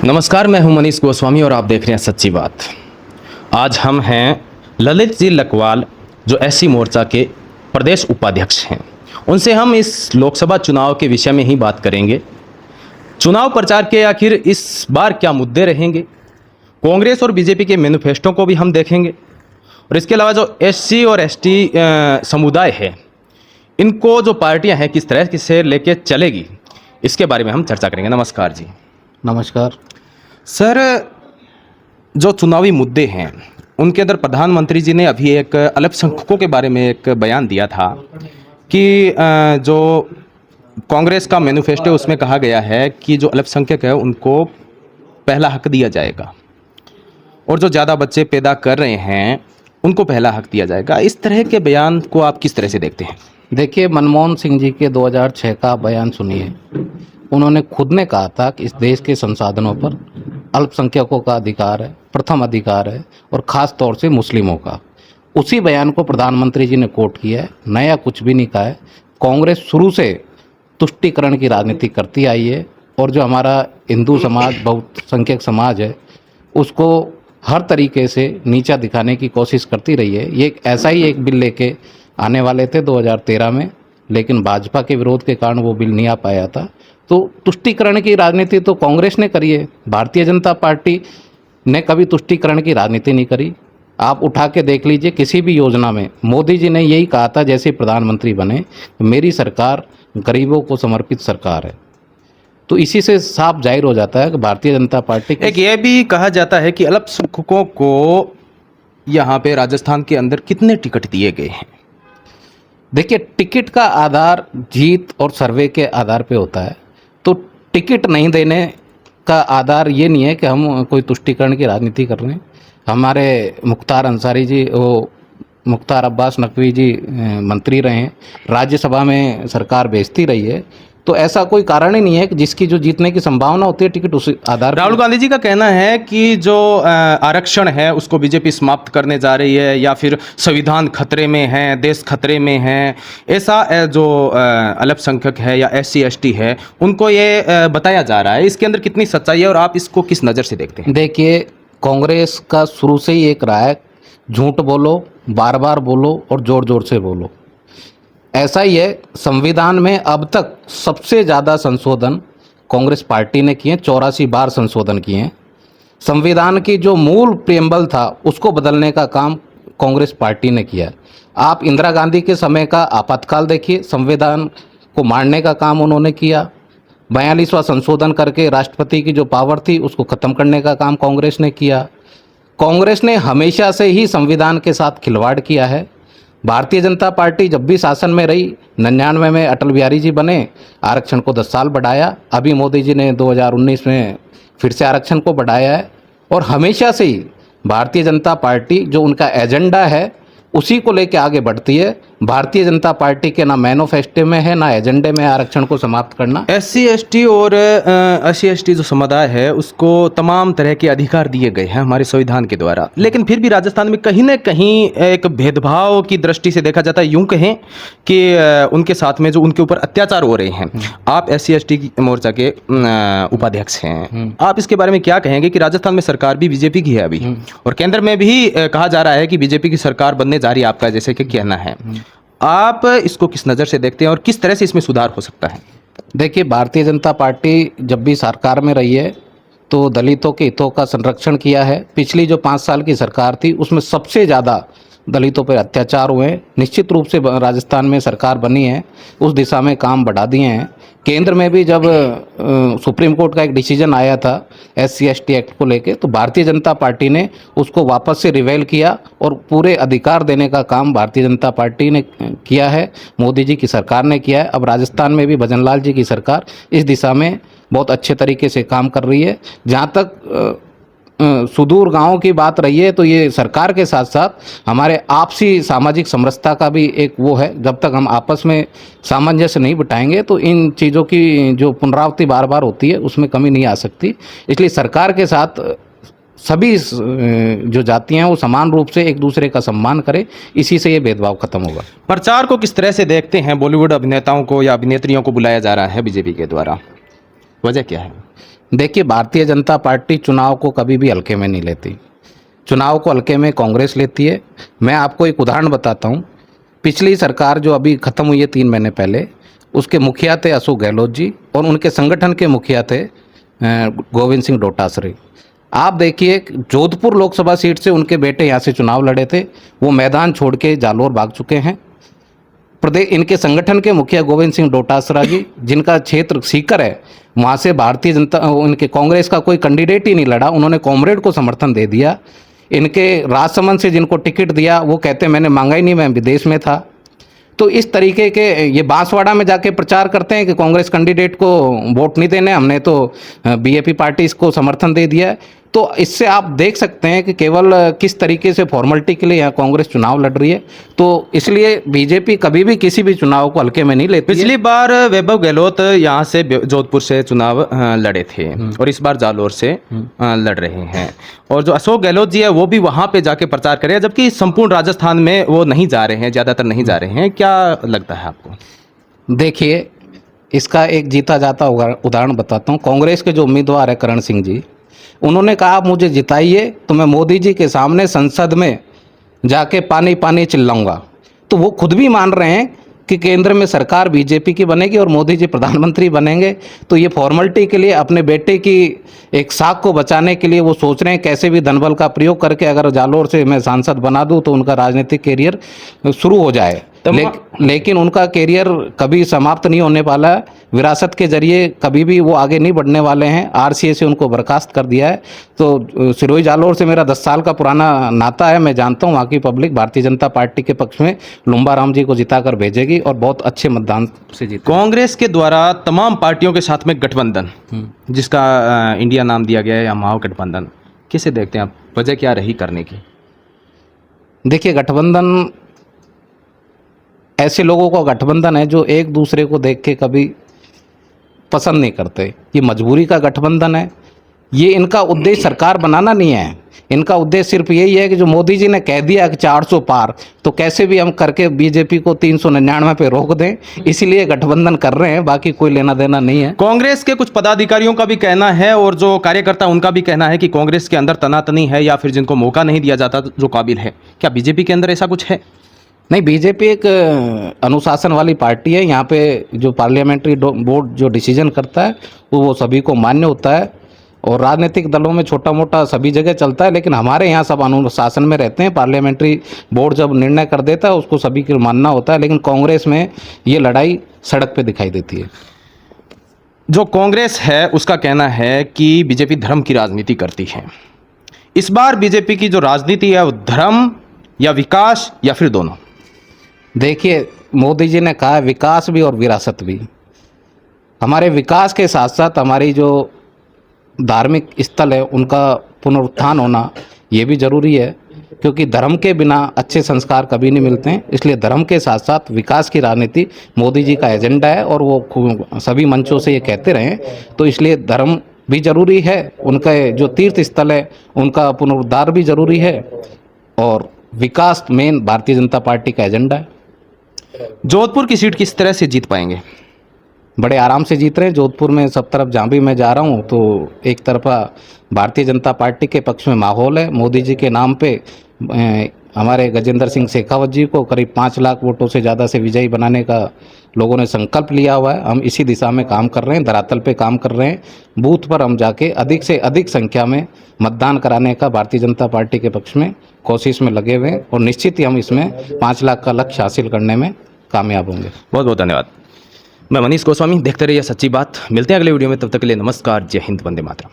नमस्कार, मैं हूं मनीष गोस्वामी और आप देख रहे हैं सच्ची बात। आज हम हैं ललित जी लकवाल, जो एससी मोर्चा के प्रदेश उपाध्यक्ष हैं। उनसे हम इस लोकसभा चुनाव के विषय में ही बात करेंगे। चुनाव प्रचार के आखिर इस बार क्या मुद्दे रहेंगे, कांग्रेस और बीजेपी के मैनिफेस्टो को भी हम देखेंगे, और इसके अलावा जो एससी और एसटी समुदाय है, इनको जो पार्टियां हैं किस तरह से लेके चलेगी, इसके बारे में हम चर्चा करेंगे। नमस्कार जी। नमस्कार सर, जो चुनावी मुद्दे हैं उनके अंदर प्रधानमंत्री जी ने अभी एक अल्पसंख्यकों के बारे में एक बयान दिया था कि जो कांग्रेस का मैनिफेस्टो है उसमें कहा गया है कि जो अल्पसंख्यक है उनको पहला हक दिया जाएगा, और जो ज़्यादा बच्चे पैदा कर रहे हैं उनको पहला हक दिया जाएगा। इस तरह के बयान को आप किस तरह से देखते हैं? देखिए, मनमोहन सिंह जी के 2006 का बयान सुनिए। उन्होंने खुद ने कहा था कि इस देश के संसाधनों पर अल्पसंख्यकों का अधिकार है, प्रथम अधिकार है, और ख़ास तौर से मुस्लिमों का। उसी बयान को प्रधानमंत्री जी ने कोट किया है, नया कुछ भी नहीं कहा है। कांग्रेस शुरू से तुष्टीकरण की राजनीति करती आई है, और जो हमारा हिंदू समाज, बहुसंख्यक समाज है, उसको हर तरीके से नीचा दिखाने की कोशिश करती रही है। ये ऐसा ही एक बिल लेके आने वाले थे 2013 में, लेकिन भाजपा के विरोध के कारण वो बिल नहीं आ पाया था। तो तुष्टीकरण की राजनीति तो कांग्रेस ने करी है, भारतीय जनता पार्टी ने कभी तुष्टीकरण की राजनीति नहीं करी। आप उठा के देख लीजिए, किसी भी योजना में मोदी जी ने यही कहा था जैसे प्रधानमंत्री बने, मेरी सरकार गरीबों को समर्पित सरकार है। तो इसी से साफ जाहिर हो जाता है कि भारतीय जनता पार्टी एक ये भी कहा जाता है कि अल्पसंख्यकों को यहाँ पे राजस्थान के अंदर कितने टिकट दिए गए हैं? देखिए, टिकट का आधार जीत और सर्वे के आधार पे होता है। तो टिकट नहीं देने का आधार ये नहीं है कि हम कोई तुष्टीकरण की राजनीति कर रहे हैं। हमारे मुख्तार अंसारी जी, वो मुख्तार अब्बास नकवी जी मंत्री रहे हैं, राज्यसभा में सरकार भेजती रही है। तो ऐसा कोई कारण ही नहीं है कि जिसकी जो जीतने की संभावना होती है टिकट उस आधार। राहुल गांधी जी का कहना है कि जो आरक्षण है उसको बीजेपी समाप्त करने जा रही है, या फिर संविधान खतरे में है, देश खतरे में है। ऐसा जो अल्पसंख्यक है या एससी एसटी है उनको ये बताया जा रहा है। इसके अंदर कितनी सच्चाई है और आप इसको किस नज़र से देखते हैं? देखिए, कांग्रेस का शुरू से ही एक राय, झूठ बोलो, बार बार बोलो और जोर जोर से बोलो। ऐसा ही है, संविधान में अब तक सबसे ज़्यादा संशोधन कांग्रेस पार्टी ने किए, 84 बार संशोधन किए हैं। संविधान की जो मूल प्रियम्बल था उसको बदलने का काम कांग्रेस पार्टी ने किया। आप इंदिरा गांधी के समय का आपातकाल देखिए, संविधान को मारने का काम उन्होंने किया। 42वां संशोधन करके राष्ट्रपति की जो पावर थी उसको ख़त्म करने का काम कांग्रेस ने किया। कांग्रेस ने हमेशा से ही संविधान के साथ खिलवाड़ किया है। भारतीय जनता पार्टी जब भी शासन में रही, 99 में अटल बिहारी जी बने, आरक्षण को 10 साल बढ़ाया। अभी मोदी जी ने 2019 में फिर से आरक्षण को बढ़ाया है। और हमेशा से ही भारतीय जनता पार्टी जो उनका एजेंडा है उसी को लेकर आगे बढ़ती है। भारतीय जनता पार्टी के ना मैनिफेस्टो में है ना एजेंडे में आरक्षण को समाप्त करना। एससी एसटी और एससी एसटी जो समुदाय है उसको तमाम तरह के अधिकार दिए गए हैं हमारे संविधान के द्वारा, लेकिन फिर भी राजस्थान में कहीं ना कहीं एक भेदभाव की दृष्टि से देखा जाता है। यूं कहें कि उनके साथ में जो उनके ऊपर अत्याचार हो रहे हैं। आप एससी एसटी मोर्चा के उपाध्यक्ष हैं, आप इसके बारे में क्या कहेंगे कि राजस्थान में सरकार भी बीजेपी की है अभी, और केंद्र में भी कहा जा रहा है कि बीजेपी की सरकार बनने जा रही है, आपका जैसे कि कहना है। आप इसको किस नज़र से देखते हैं और किस तरह से इसमें सुधार हो सकता है? देखिए, भारतीय जनता पार्टी जब भी सरकार में रही है तो दलितों के हितों का संरक्षण किया है। पिछली जो 5 साल की सरकार थी उसमें सबसे ज़्यादा दलितों पर अत्याचार हुए हैं। निश्चित रूप से राजस्थान में सरकार बनी है, उस दिशा में काम बढ़ा दिए हैं। केंद्र में भी जब सुप्रीम कोर्ट का एक डिसीजन आया था एससी एसटी एक्ट को लेके, तो भारतीय जनता पार्टी ने उसको वापस से रिवेल किया और पूरे अधिकार देने का काम भारतीय जनता पार्टी ने किया है, मोदी जी की सरकार ने किया है। अब राजस्थान में भी भजनलाल जी की सरकार इस दिशा में बहुत अच्छे तरीके से काम कर रही है। जहाँ तक सुदूर गांवों की बात रही है, तो ये सरकार के साथ साथ हमारे आपसी सामाजिक समरसता का भी एक वो है। जब तक हम आपस में सामंजस्य नहीं बिठाएंगे तो इन चीज़ों की जो पुनरावृत्ति बार बार होती है उसमें कमी नहीं आ सकती। इसलिए सरकार के साथ सभी जो जातियां हैं वो समान रूप से एक दूसरे का सम्मान करें, इसी से ये भेदभाव खत्म होगा। प्रचार को किस तरह से देखते हैं? बॉलीवुड अभिनेताओं को या अभिनेत्रियों को बुलाया जा रहा है बीजेपी के द्वारा, वजह क्या है? देखिए, भारतीय जनता पार्टी चुनाव को कभी भी हल्के में नहीं लेती। चुनाव को हल्के में कांग्रेस लेती है। मैं आपको एक उदाहरण बताता हूँ। पिछली सरकार जो अभी ख़त्म हुई है 3 महीने पहले, उसके मुखिया थे अशोक गहलोत जी और उनके संगठन के मुखिया थे गोविंद सिंह डोटासरा। आप देखिए, जोधपुर लोकसभा सीट से उनके बेटे यहाँ से चुनाव लड़े थे, वो मैदान छोड़ के जालोर भाग चुके हैं। प्रदेश इनके संगठन के मुखिया गोविंद सिंह डोटासरा जी, जिनका क्षेत्र सीकर है, वहाँ से भारतीय जनता उनके कांग्रेस का कोई कैंडिडेट ही नहीं लड़ा, उन्होंने कॉमरेड को समर्थन दे दिया। इनके राजसमंद से जिनको टिकट दिया वो कहते हैं मैंने मांगा ही नहीं, मैं विदेश में था। तो इस तरीके के ये बांसवाड़ा में जाके प्रचार करते हैं कि कांग्रेस कैंडिडेट को वोट नहीं देने, हमने तो बीजेपी पार्टी इसको समर्थन दे दिया है। तो इससे आप देख सकते हैं कि केवल किस तरीके से फॉर्मेलिटी के लिए यहाँ कांग्रेस चुनाव लड़ रही है। तो इसलिए बीजेपी कभी भी किसी भी चुनाव को हल्के में नहीं लेती है। पिछली बार वैभव गहलोत यहाँ से जोधपुर से चुनाव लड़े थे और इस बार जालोर से लड़ रहे हैं, और जो अशोक गहलोत जी है वो भी वहाँ पे जाके प्रचार कर रहे हैं, जबकि संपूर्ण राजस्थान में वो नहीं जा रहे हैं, ज़्यादातर नहीं जा रहे हैं। क्या लगता है आपको? देखिए, इसका एक जीता जाता उदाहरण बताता हूँ। कांग्रेस के जो उम्मीदवार है करण सिंह जी, उन्होंने कहा आप मुझे जिताइए तो मैं मोदी जी के सामने संसद में जाके पानी पानी चिल्लाऊंगा। तो वो खुद भी मान रहे हैं कि केंद्र में सरकार बीजेपी की बनेगी और मोदी जी प्रधानमंत्री बनेंगे। तो ये फॉर्मेलिटी के लिए, अपने बेटे की एक साख को बचाने के लिए वो सोच रहे हैं कैसे भी धनबल का प्रयोग करके अगर जालोर से मैं सांसद बना दूं तो उनका राजनीतिक कैरियर शुरू हो जाए। लेकिन उनका कैरियर कभी समाप्त नहीं होने वाला है। विरासत के जरिए कभी भी वो आगे नहीं बढ़ने वाले हैं। आरसीए से उनको बर्खास्त कर दिया है। तो सिरोही जालोर से मेरा 10 साल का पुराना नाता है। मैं जानता हूँ वहाँ की पब्लिक भारतीय जनता पार्टी के पक्ष में लुम्बा राम जी को जिताकर भेजेगी और बहुत अच्छे मतदान से जीत। कांग्रेस के द्वारा तमाम पार्टियों के साथ में गठबंधन, जिसका इंडिया नाम दिया गया है या महागठबंधन, किसे देखते हैं आप? वजह क्या रही करने की? देखिए, गठबंधन ऐसे लोगों का गठबंधन है जो एक दूसरे को देख के कभी पसंद नहीं करते। ये मजबूरी का गठबंधन है। ये इनका उद्देश्य सरकार बनाना नहीं है। इनका उद्देश्य सिर्फ यही है कि जो मोदी जी ने कह दिया कि 400 पार, तो कैसे भी हम करके बीजेपी को 399 पे रोक दें, इसीलिए गठबंधन कर रहे हैं। बाकी कोई लेना देना नहीं है। कांग्रेस के कुछ पदाधिकारियों का भी कहना है और जो कार्यकर्ता उनका भी कहना है कि कांग्रेस के अंदर तनातनी है या फिर जिनको मौका नहीं दिया जाता जो काबिल है। क्या बीजेपी के अंदर ऐसा कुछ है? नहीं, बीजेपी एक अनुशासन वाली पार्टी है। यहाँ पे जो पार्लियामेंट्री बोर्ड जो डिसीजन करता है वो सभी को मान्य होता है, और राजनीतिक दलों में छोटा मोटा सभी जगह चलता है, लेकिन हमारे यहाँ सब अनुशासन में रहते हैं। पार्लियामेंट्री बोर्ड जब निर्णय कर देता है उसको सभी को मानना होता है। लेकिन कांग्रेस में ये लड़ाई सड़क पे दिखाई देती है। जो कांग्रेस है उसका कहना है कि बीजेपी धर्म की राजनीति करती है। इस बार बीजेपी की जो राजनीति है वो धर्म या विकास या फिर दोनों? देखिए, मोदी जी ने कहा विकास भी और विरासत भी। हमारे विकास के साथ साथ हमारी जो धार्मिक स्थल है उनका पुनरुत्थान होना ये भी ज़रूरी है, क्योंकि धर्म के बिना अच्छे संस्कार कभी नहीं मिलते हैं। इसलिए धर्म के साथ साथ विकास की राजनीति मोदी जी का एजेंडा है और वो सभी मंचों से ये कहते रहे। तो इसलिए धर्म भी ज़रूरी है, उनका जो तीर्थ स्थल है उनका पुनरुद्धार भी ज़रूरी है, और विकास मेन भारतीय जनता पार्टी का एजेंडा है। जोधपुर की सीट किस तरह से जीत पाएंगे? बड़े आराम से जीत रहे हैं। जोधपुर में सब तरफ जहाँ भी मैं जा रहा हूँ तो एक तरफा भारतीय जनता पार्टी के पक्ष में माहौल है। मोदी जी के नाम पे हमारे गजेंद्र सिंह शेखावत जी को करीब 5 लाख वोटों से ज़्यादा से विजयी बनाने का लोगों ने संकल्प लिया हुआ है। हम इसी दिशा में काम कर रहे हैं, धरातल पे काम कर रहे हैं। बूथ पर हम जाके अधिक से अधिक संख्या में मतदान कराने का भारतीय जनता पार्टी के पक्ष में कोशिश में लगे हुए हैं, और निश्चित ही हम इसमें 5 लाख का लक्ष्य हासिल करने में कामयाब होंगे। बहुत बहुत धन्यवाद। मैं मनीष गोस्वामी, देखते रहिए सच्ची बात। मिलते हैं अगले वीडियो में, तब तक के लिए नमस्कार, जय हिंद, वंदे मातरम।